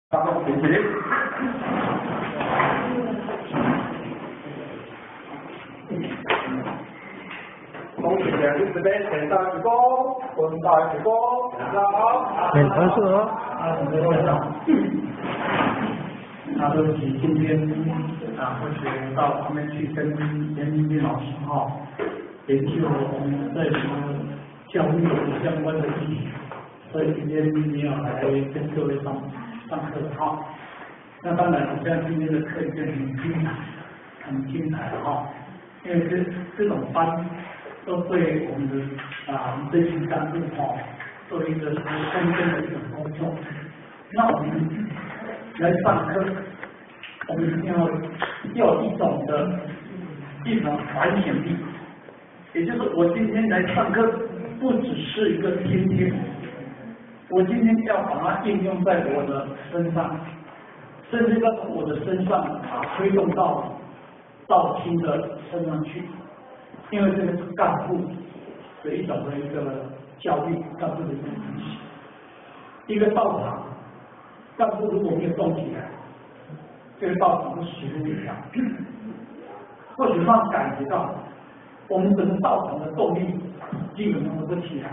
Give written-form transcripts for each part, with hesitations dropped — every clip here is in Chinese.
大家谢谢。恭喜两位这边选上一波，混到一波，大家好。很合适哦。那对不起，今天或许到旁边去跟严明斌老师研究我们在什么教育相关的议题，所以今天没有来跟各位上课那当然，我像今天的课已经很精彩因为这种班都对我们的我们这群干部做一个深耕的一种工作。那我们来上课，我们一定要有一种反省力，也就是我今天来上课，不只是一个听，我今天要把它应用在我的身上。甚至要从我的身上推动到新的身上去，因为这个是干部的一个教育，干部的一种东西。一个道场，干部如果没有动起来，这个道场是死路一条。或许让感觉到我们整个道场的动力基本上都不起来，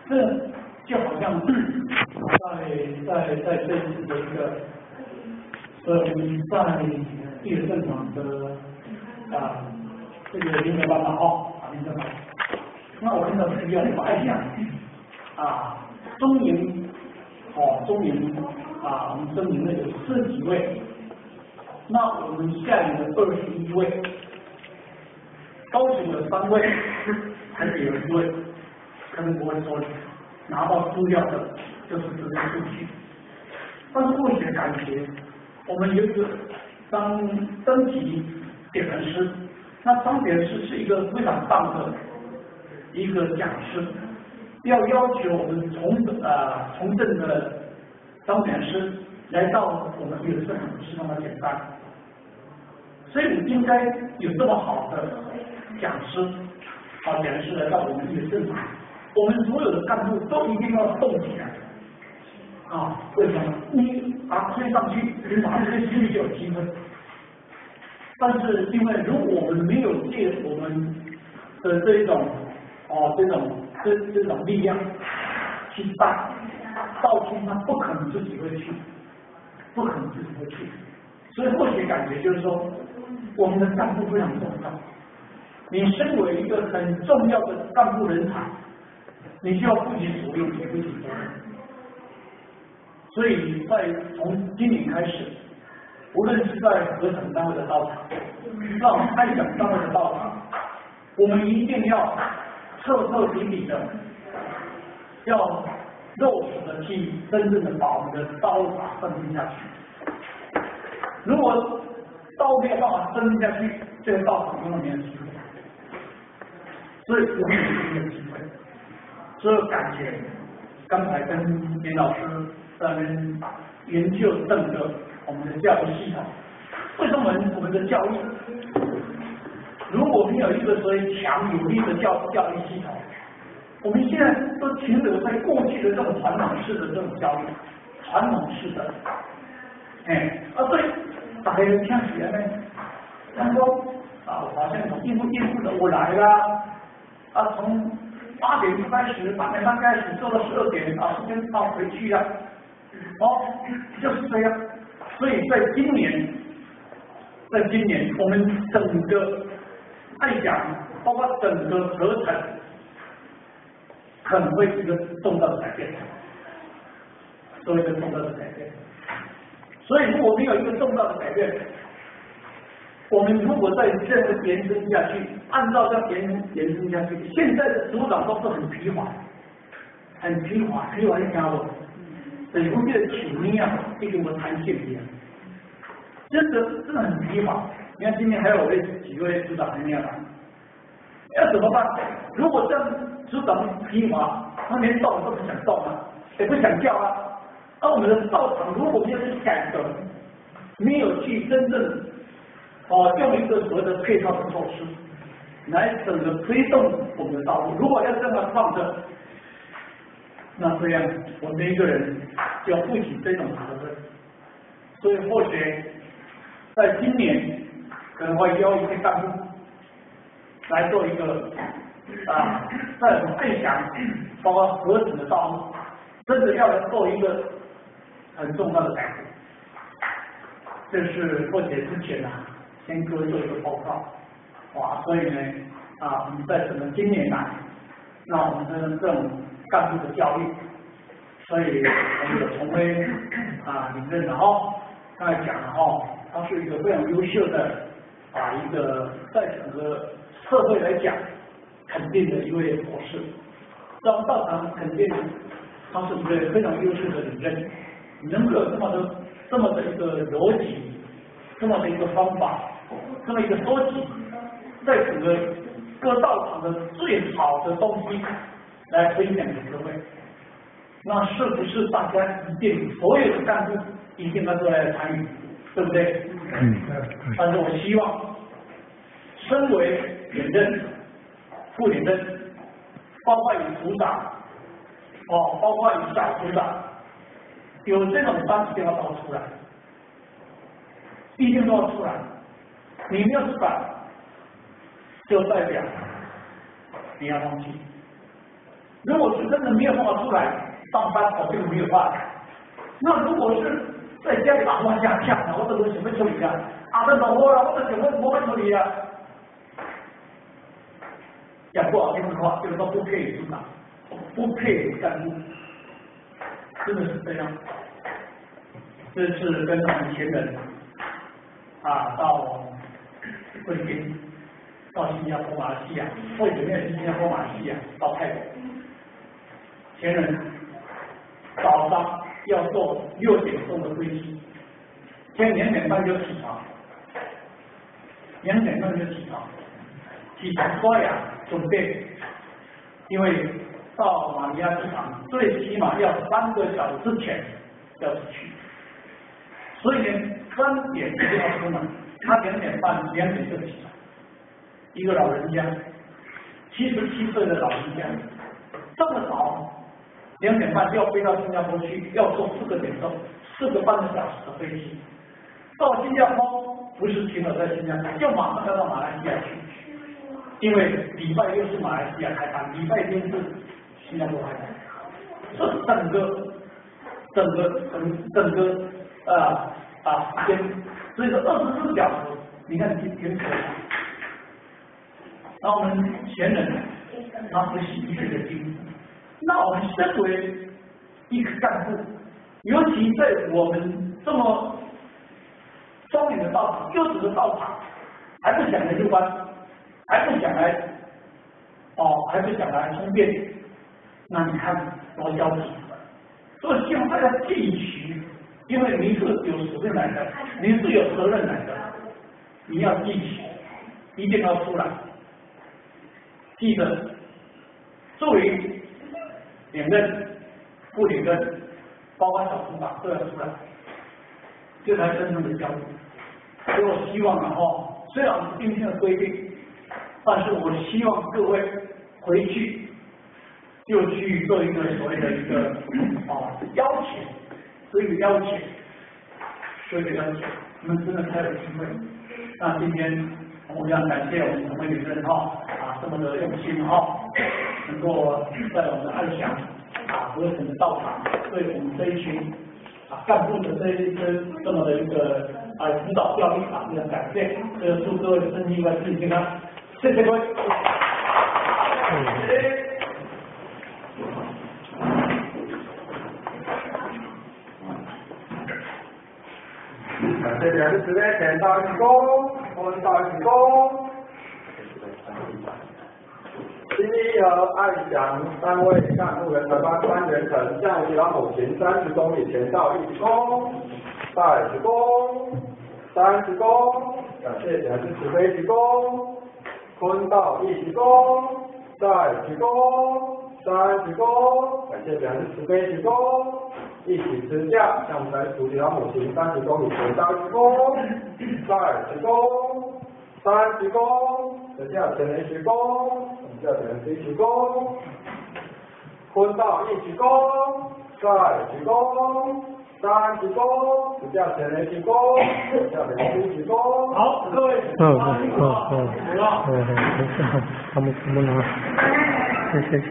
这就好像在这一次的一个。在第二正场的这个领导班领导班，那我看到是要白象中营我们中营的有40几位，那我们下面的21位，高雄的3位，台北有1位，可能不会说拿到资料的就是这个数据，但是或许感觉。我们有一个登级点燃师，那当点师是一个非常棒的一个讲师，要求我们从政的当点师来到我们有圣不是那么简单，所以应该有这么好的讲师讲师来到我们有圣，我们所有的干部都一定要动起来。为什么？你把它推上去，你马上推出去就有机会。但是因为如果我们没有借我们的这种力量去带，到处他不可能自己会去，所以或许感觉就是说，我们的干部非常重要。你身为一个很重要的干部人才，你就要负起所有，也负起责任。所以从今年开始，无论是在合成单位的道场，到开讲单位的道场，我们一定要彻底的，要落实的去真正的把我们的刀法深入下去。如果刀没有办法深入下去，这个道场根本没有机会。所以我们有这个机会，所以感觉刚才跟林老师。在那边研究整个我们的教育系统，为什么我们的教育如果没有一个所谓强有力的教育系统，我们现在都停留在过去的这种传统式的这种教育，传统式的，对，大家听起来呢，他说我好像从应付的我来了，从8点开始，8点半开始做到12点时间到回去了。就是这样。所以在今年，我们整个爱讲，包括整个合成，可能会是一个重大的改变，所以如果没有一个重大的改变，我们如果再这样延伸下去，按照这样延伸下去，现在的组长都是很疲乏一家伙。整个的体力就跟我弹性一样，真的很疲乏。你看今天还有几位组长还没有来，要怎么办？如果这样组长疲乏，他连动都不想动也不想叫我们的道场如果没有去改革，没有去真正用一个所谓的配套的措施来整个推动我们的道路，如果要这样放着，那这样我们一个人就要负起这种责任。所以或许在今年可能会邀一些干部来做一个在我们分享，包括核准的道路，真的要来做一个很重要的改革。这是或许之前先各位做一个报告，所以呢我们在整个今年来，那我们的这种干部的教育，所以我们有重飞领任刚才讲了他是一个非常优秀的一个在整个社会来讲肯定的一位博士，在我们道场肯定他是一个非常优秀的领任，能够有这么的一个逻辑，这么的一个方法，这么一个收集，在整个各道场的最好的东西来分享给各位。那是不是大家一定所有的干部一定要都来参与，对不对？但是我希望，身为领任、副领任，包括你组长，包括你小组长，有这种班一定要都出来，一定都要出来。你没有出来，就代表你要放弃。如果是真的没有办法出来上班，我就没有办法。那如果是在家里往下跳，我这个什么处理啊？这老我了，我这怎么处理啊？讲不好听的话，就是说不配领导，不配干部，真的是这样。这次跟我们前人到菲律宾、到新加坡、马来西亚，或者没有新加坡、马来西亚，到泰国，前人早上要坐6点钟的飞机，先2点半就起床，2点半就起床，刷牙准备，因为到马尼拉机场最起码要3个小时之前要出去，所以呢3点一定要出门，他2点半、2点就起床。一个老人家，77岁的老人家，这么早2点半就要飞到新加坡去，要坐4个半的小时的飞机。到新加坡不是停留在新加坡，就马上要到马来西亚去，因为礼拜6是马来西亚开班，礼拜天是新加坡开班。这整个时间，所以说24小时，你看挺可怕。那我们前人他不惜一切的精神，那我们身为一个干部，尤其在我们这么庄严的道场、优质的道场，还不想来入班，还不想来充电，那你看多焦急。所以希望大家继续，因为你是有使命来的，你是有责任来的，你要继续，一定要出来。记得，作为领任、副领任，包括小组长都要出来，这才真正的交流。所以我希望虽然是今天的规定，但是我希望各位回去就去做一个所谓的一个邀请，所以邀请，你们真的太有机会。那今天我们要感谢我们陈慧领任这么的用心能够在我们的爱享合成的道场，对我们这一群干部的这么的一个辅导教育非常感谢，祝各位身体和健康，谢谢各位。感谢两位指挥前到义工，我们到义工。新义和爱祥3位干部人的班3人程向宜兰某前30公里前到义工，到义工，30公，感谢两位指挥义工，坤到义工，在义工，30公，感谢两位指挥义工，一起支架向我们来处理到某前30公里前到义工，在义工，30公，支架前10公。叫人非鞠躬，坤到1鞠躬，再鞠躬，3鞠躬，指教前人鞠躬，指教前人鞠躬。好，各位，kamu拿，谢谢。